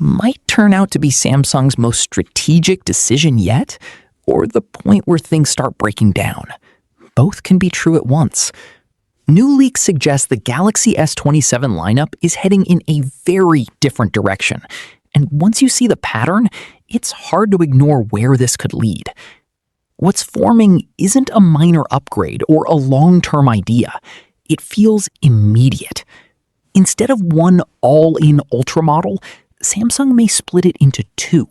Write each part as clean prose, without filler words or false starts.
might turn out to be Samsung's most strategic decision yet, or the point where things start breaking down. Both can be true at once. New leaks suggest the Galaxy S27 lineup is heading in a very different direction, and once you see the pattern, it's hard to ignore where this could lead. What's forming isn't a minor upgrade or a long-term idea. It feels immediate. Instead of one all-in Ultra model, Samsung may split it into two,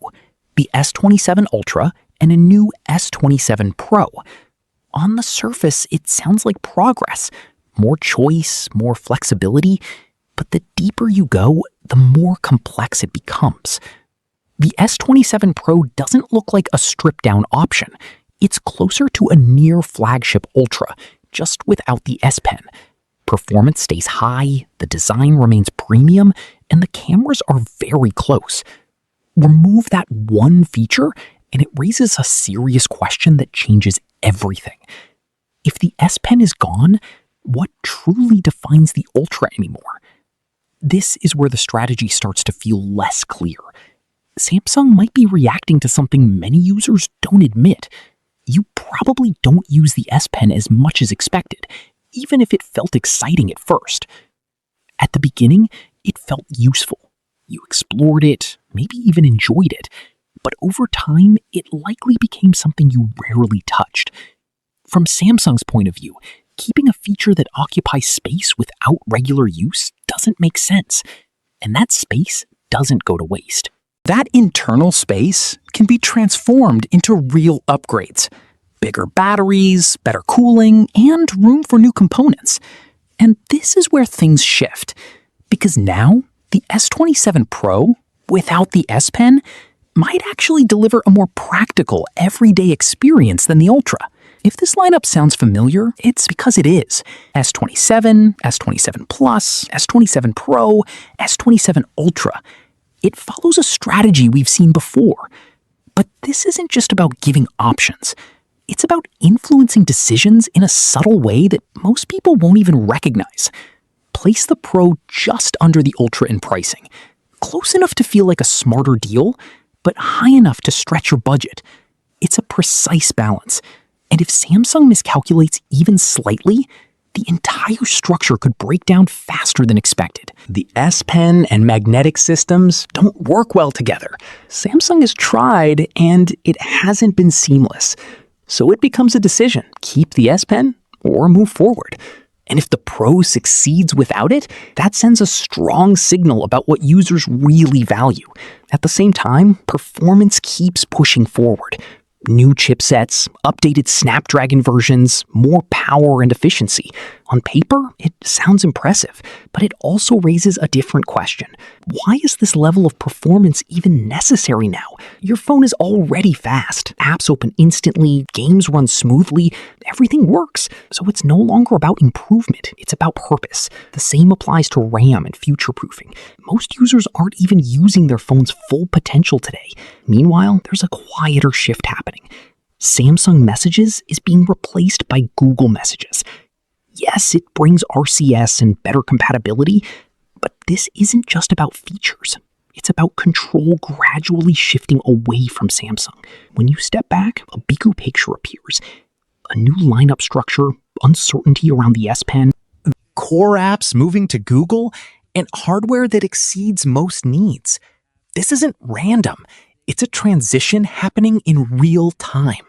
the S27 Ultra and a new S27 Pro. On the surface, it sounds like progress, more choice, more flexibility, but the deeper you go, the more complex it becomes. The S27 Pro doesn't look like a stripped-down option. It's closer to a near-flagship Ultra, just without the S Pen. Performance stays high, the design remains premium, and the cameras are very close. Remove that one feature, and it raises a serious question that changes everything. If the S Pen is gone, what truly defines the Ultra anymore? This is where the strategy starts to feel less clear. Samsung might be reacting to something many users don't admit. You probably don't use the S Pen as much as expected, even if it felt exciting at first. At the beginning, it felt useful. You explored it, maybe even enjoyed it, but over time, it likely became something you rarely touched. From Samsung's point of view, keeping a feature that occupies space without regular use doesn't make sense, and that space doesn't go to waste. That internal space can be transformed into real upgrades. Bigger batteries, better cooling, and room for new components. And this is where things shift, because now the S27 Pro, without the S Pen, might actually deliver a more practical, everyday experience than the Ultra. If this lineup sounds familiar, it's because it is. S27, S27 Plus, S27 Pro, S27 Ultra. It follows a strategy we've seen before. But this isn't just about giving options. It's about influencing decisions in a subtle way that most people won't even recognize. Place the Pro just under the Ultra in pricing, close enough to feel like a smarter deal, but high enough to stretch your budget. It's a precise balance, and if Samsung miscalculates even slightly, the entire structure could break down faster than expected. The S Pen and magnetic systems don't work well together. Samsung has tried, and it hasn't been seamless. So it becomes a decision, keep the S Pen or move forward. And if the Pro succeeds without it, that sends a strong signal about what users really value. At the same time, performance keeps pushing forward. New chipsets, updated Snapdragon versions, more power and efficiency. On paper, it sounds impressive, but it also raises a different question. Why is this level of performance even necessary now? Your phone is already fast. Apps open instantly, games run smoothly, everything works. So it's no longer about improvement, it's about purpose. The same applies to RAM and future-proofing. Most users aren't even using their phone's full potential today. Meanwhile, there's a quieter shift happening. Samsung Messages is being replaced by Google Messages. Yes, it brings RCS and better compatibility, but this isn't just about features. It's about control gradually shifting away from Samsung. When you step back, a bigger picture appears. A new lineup structure, uncertainty around the S Pen, core apps moving to Google, and hardware that exceeds most needs. This isn't random. It's a transition happening in real time.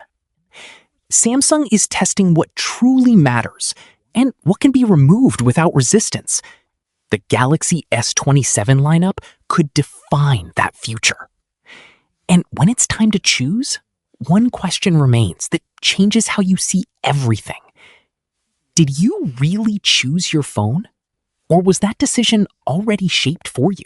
Samsung is testing what truly matters and what can be removed without resistance. The Galaxy S27 lineup could define that future. And when it's time to choose, one question remains that changes how you see everything. Did you really choose your phone? Or was that decision already shaped for you?